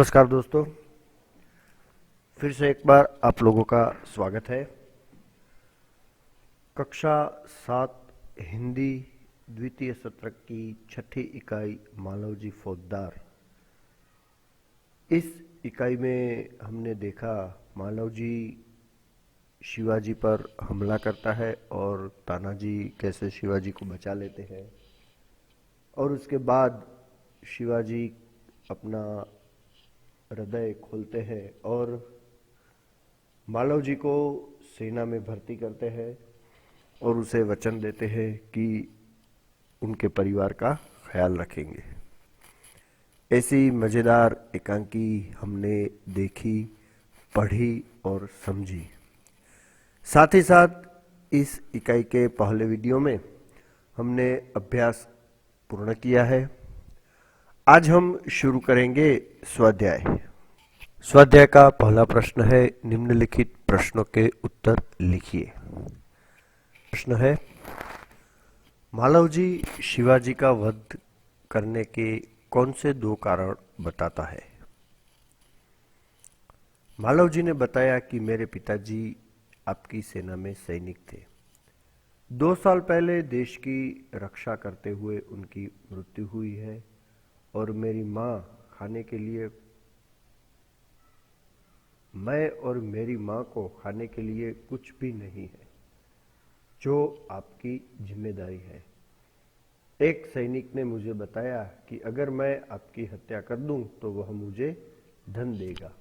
नमस्कार दोस्तों, फिर से एक बार आप लोगों का स्वागत है। कक्षा 7 हिंदी द्वितीय सत्र की छठी इकाई मालव जी फौजदार। इस इकाई में हमने देखा मालव जी शिवाजी पर हमला करता है और तानाजी कैसे शिवाजी को बचा लेते हैं, और उसके बाद शिवाजी अपना हृदय खोलते हैं और मालव जी को सेना में भर्ती करते हैं और उसे वचन देते हैं कि उनके परिवार का ख्याल रखेंगे। ऐसी मज़ेदार एकांकी हमने देखी, पढ़ी और समझी। साथ ही साथ इस इकाई के पहले वीडियो में हमने अभ्यास पूर्ण किया है। आज हम शुरू करेंगे स्वाध्याय। स्वाध्याय का पहला प्रश्न है, निम्नलिखित प्रश्नों के उत्तर लिखिए। प्रश्न है, मालव जी शिवाजी का वध करने के कौन से 2 कारण बताता है? मालव जी ने बताया कि मेरे पिताजी आपकी सेना में सैनिक थे। 2 साल पहले देश की रक्षा करते हुए उनकी मृत्यु हुई है और मेरी माँ को खाने के लिए कुछ भी नहीं है, जो आपकी जिम्मेदारी है। एक सैनिक ने मुझे बताया कि अगर मैं आपकी हत्या कर दूं तो वह मुझे धन देगा।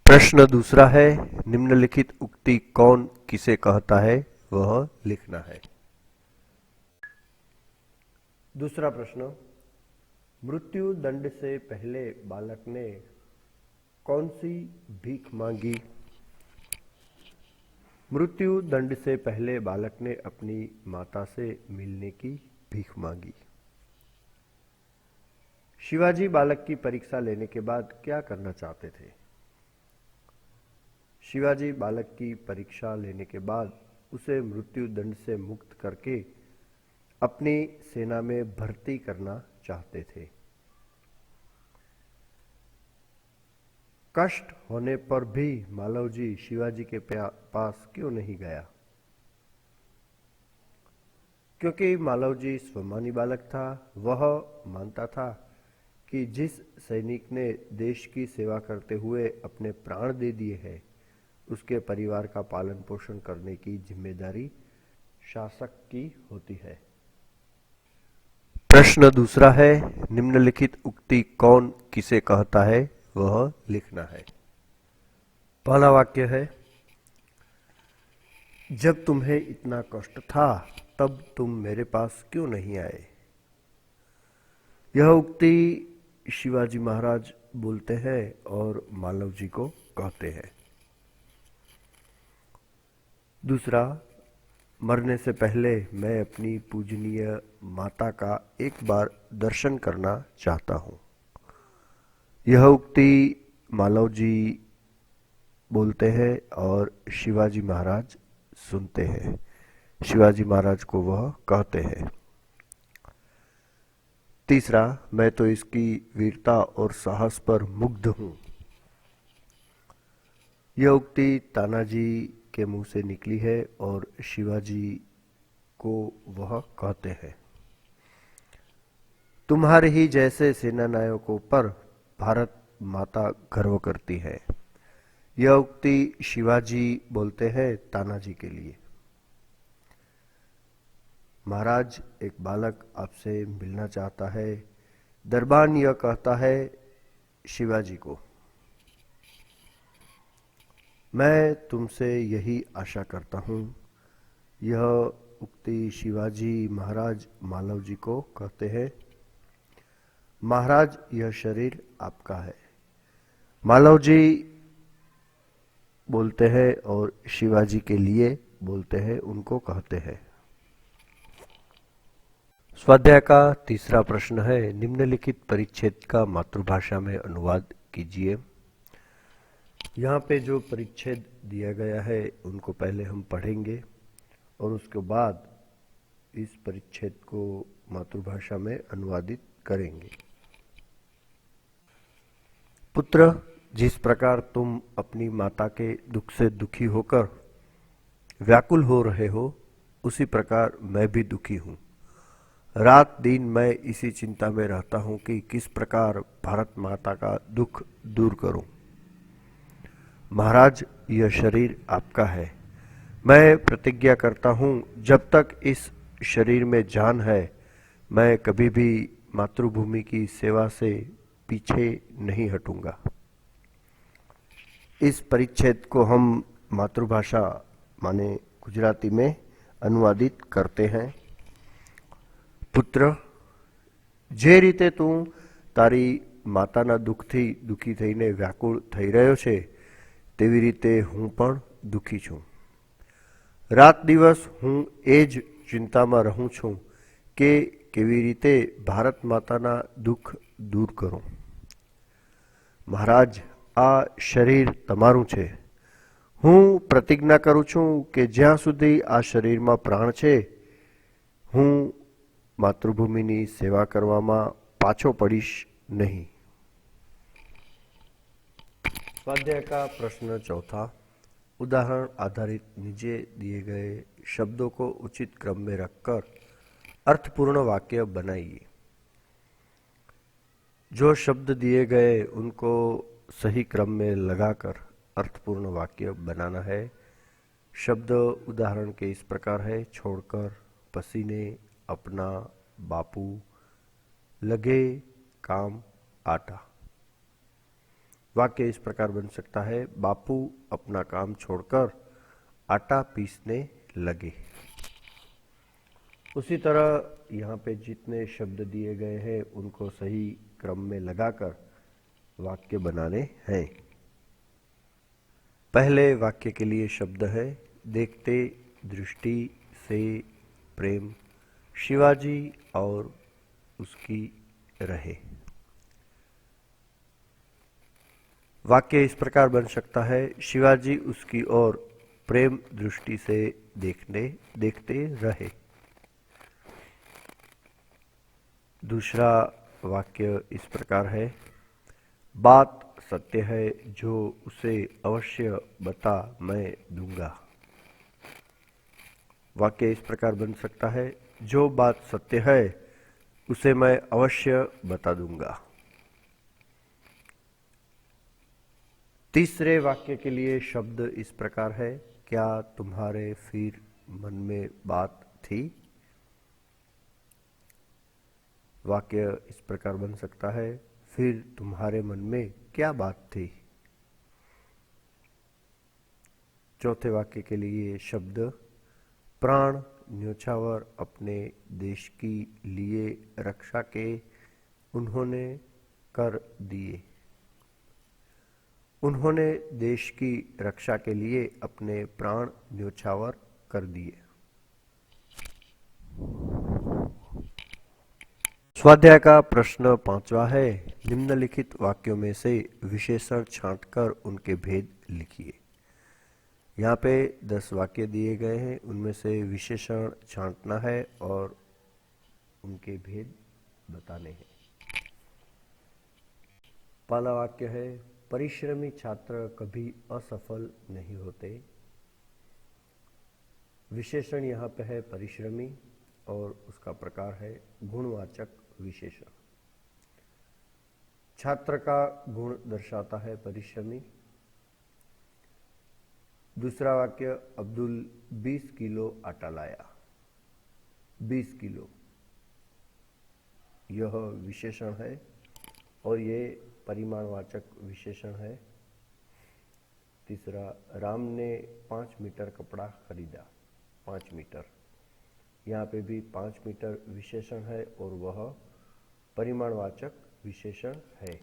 प्रश्न दूसरा है, निम्नलिखित उक्ति कौन किसे कहता है वह लिखना है। दूसरा प्रश्न, मृत्यु दंड से पहले बालक ने कौन सी भीख मांगी? मृत्यु दंड से पहले बालक ने अपनी माता से मिलने की भीख मांगी। शिवाजी बालक की परीक्षा लेने के बाद क्या करना चाहते थे? शिवाजी बालक की परीक्षा लेने के बाद उसे मृत्यु दंड से मुक्त करके अपनी सेना में भर्ती करना चाहते थे। कष्ट होने पर भी मालव जी शिवाजी के पास क्यों नहीं गया? क्योंकि मालव जी स्वाभिमानी बालक था। वह मानता था कि जिस सैनिक ने देश की सेवा करते हुए अपने प्राण दे दिए हैं, उसके परिवार का पालन पोषण करने की जिम्मेदारी शासक की होती है। प्रश्न दूसरा है, निम्नलिखित उक्ति कौन किसे कहता है वह लिखना है। पहला वाक्य है, जब तुम्हें इतना कष्ट था तब तुम मेरे पास क्यों नहीं आए? यह उक्ति शिवाजी महाराज बोलते हैं और मालव जी को कहते हैं। दूसरा, मरने से पहले मैं अपनी पूजनीय माता का एक बार दर्शन करना चाहता हूँ। यह उक्ति मालव जी बोलते हैं और शिवाजी महाराज सुनते हैं। शिवाजी महाराज को वह कहते हैं। तीसरा, मैं तो इसकी वीरता और साहस पर मुग्ध हूँ। यह उक्ति तानाजी के मुंह से निकली है और शिवाजी को वह कहते हैं। तुम्हारे ही जैसे सेना नायकों पर भारत माता गर्व करती है। यह उक्ति शिवाजी बोलते हैं तानाजी के लिए। महाराज, एक बालक आपसे मिलना चाहता है। दरबान यह कहता है शिवाजी को। मैं तुमसे यही आशा करता हूँ। यह उक्ति शिवाजी महाराज मालव जी को कहते हैं। महाराज, यह शरीर आपका है। मालव जी बोलते हैं और शिवाजी के लिए बोलते हैं, उनको कहते हैं। स्वाध्याय का तीसरा प्रश्न है, निम्नलिखित परिच्छेद का मातृभाषा में अनुवाद कीजिए। यहाँ पे जो परिच्छेद दिया गया है उनको पहले हम पढ़ेंगे और उसके बाद इस परिच्छेद को मातृभाषा में अनुवादित करेंगे। पुत्र, जिस प्रकार तुम अपनी माता के दुख से दुखी होकर व्याकुल हो रहे हो, उसी प्रकार मैं भी दुखी हूँ। रात दिन मैं इसी चिंता में रहता हूँ कि किस प्रकार भारत माता का दुख दूर करूं। महाराज, यह शरीर आपका है। मैं प्रतिज्ञा करता हूँ, जब तक इस शरीर में जान है, मैं कभी भी मातृभूमि की सेवा से पीछे नहीं हटूंगा। इस परिच्छेद को हम मातृभाषा माने गुजराती में अनुवादित करते हैं। પુત્ર, જે રીતે તું તારી માતાના દુઃખથી દુઃખી થઈને વ્યાકુળ થઈ રહ્યો છે, તેવી રીતે હું પણ દુઃખી છું. રાત દિવસ હું એ જ ચિંતામાં રહું છું કે કેવી રીતે ભારત માતાના દુઃખ દૂર કરું. મહારાજ, આ શરીર તમારું છે. હું પ્રતિજ્ઞા કરું છું કે જ્યાં સુધી આ શરીરમાં પ્રાણ છે, હું मातृभूमिनी सेवा करवामा पाछो पड़ीश नहीं. स्वाध्याय का प्रश्न चौथा. उदाहरण आधारित नीचे दिए गए शब्दों को उचित क्रम में रखकर अर्थपूर्ण वाक्य बनाइए. जो शब्द दिए गए उनको सही क्रम में लगाकर अर्थपूर्ण वाक्य बनाना है. शब्द उदाहरण के इस प्रकार है: छोड़कर, पसीने, अपना, बापू, लगे, काम, आटा. वाक्य इस प्रकार बन सकता है: बापू अपना काम छोड़कर आटा पीसने लगे. उसी तरह यहाँ पे जितने शब्द दिए गए हैं उनको सही क्रम में लगाकर वाक्य बनाने हैं. पहले वाक्य के लिए शब्द है: देखते दृष्टि से प्रेम, शिवाजी और उसकी रहे. वाक्य इस प्रकार बन सकता है: शिवाजी उसकी ओर प्रेम दृष्टि से देखते रहे. दूसरा वाक्य इस प्रकार है: बात सत्य है, जो उसे अवश्य बता मैं दूंगा. वाक्य इस प्रकार बन सकता है: जो बात सत्य है उसे मैं अवश्य बता दूंगा. तीसरे वाक्य के लिए शब्द इस प्रकार है: क्या तुम्हारे फिर मन में बात थी. वाक्य इस प्रकार बन सकता है: फिर तुम्हारे मन में क्या बात थी. चौथे वाक्य के लिए शब्द: प्राण न्योछावर अपने देश की लिए रक्षा के उन्होंने कर दिए. उन्होंने देश की रक्षा के लिए अपने प्राण न्योछावर कर दिए. स्वाध्याय का प्रश्न पांचवा है: निम्नलिखित वाक्यों में से विशेषण छांटकर उनके भेद लिखिए. यहाँ पे 10 वाक्य दिए गए हैं, उनमें से विशेषण छांटना है और उनके भेद बताने हैं. पहला वाक्य है: परिश्रमी छात्र कभी असफल नहीं होते. विशेषण यहाँ पे है परिश्रमी और उसका प्रकार है गुणवाचक विशेषण. छात्र का गुण दर्शाता है परिश्रमी. दूसरा वाक्य: अब्दुल 20 किलो आटा लाया. 20 किलो यह विशेषण है और ये परिमाणवाचक विशेषण है. तीसरा: राम ने 5 मीटर कपड़ा खरीदा. 5 मीटर, यहाँ पे भी 5 मीटर विशेषण है और वह परिमाणवाचक विशेषण है.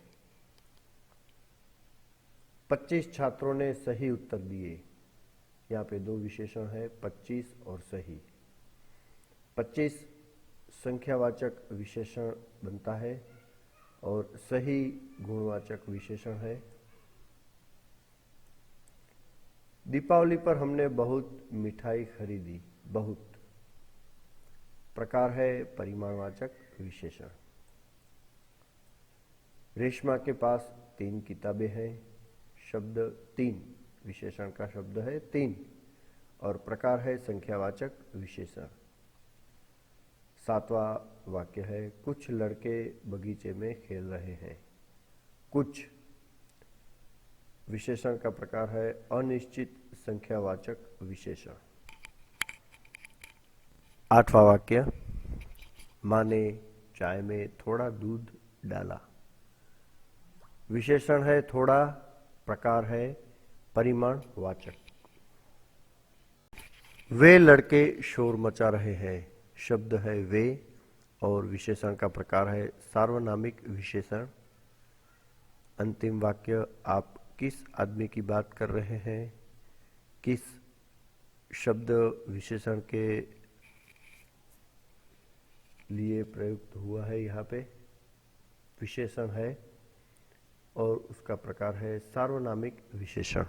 25 छात्रों ने सही उत्तर दिए. यहाँ पे 2 विशेषण है, 25 और सही. 25 संख्यावाचक विशेषण बनता है और सही गुणवाचक विशेषण है. दीपावली पर हमने बहुत मिठाई खरीदी. बहुत प्रकार है परिमाणवाचक विशेषण. रेशमा के पास 3 किताबें हैं। शब्द 3, विशेषण का शब्द है 3 और प्रकार है संख्यावाचक विशेषण। 7वां वाक्य है, कुछ लड़के बगीचे में खेल रहे हैं। कुछ विशेषण का प्रकार है अनिश्चित संख्यावाचक विशेषण। 8वां वाक्य, माँ ने चाय में थोड़ा दूध डाला। विशेषण है थोड़ा, प्रकार है परिमाणवाचक। वे लड़के शोर मचा रहे हैं। शब्द है वे और विशेषण का प्रकार है सार्वनामिक विशेषण। अंतिम वाक्य, आप किस आदमी की बात कर रहे हैं? किस शब्द विशेषण के लिए प्रयुक्त हुआ है यहाँ पे? विशेषण है और उसका प्रकार है सार्वनामिक विशेषण।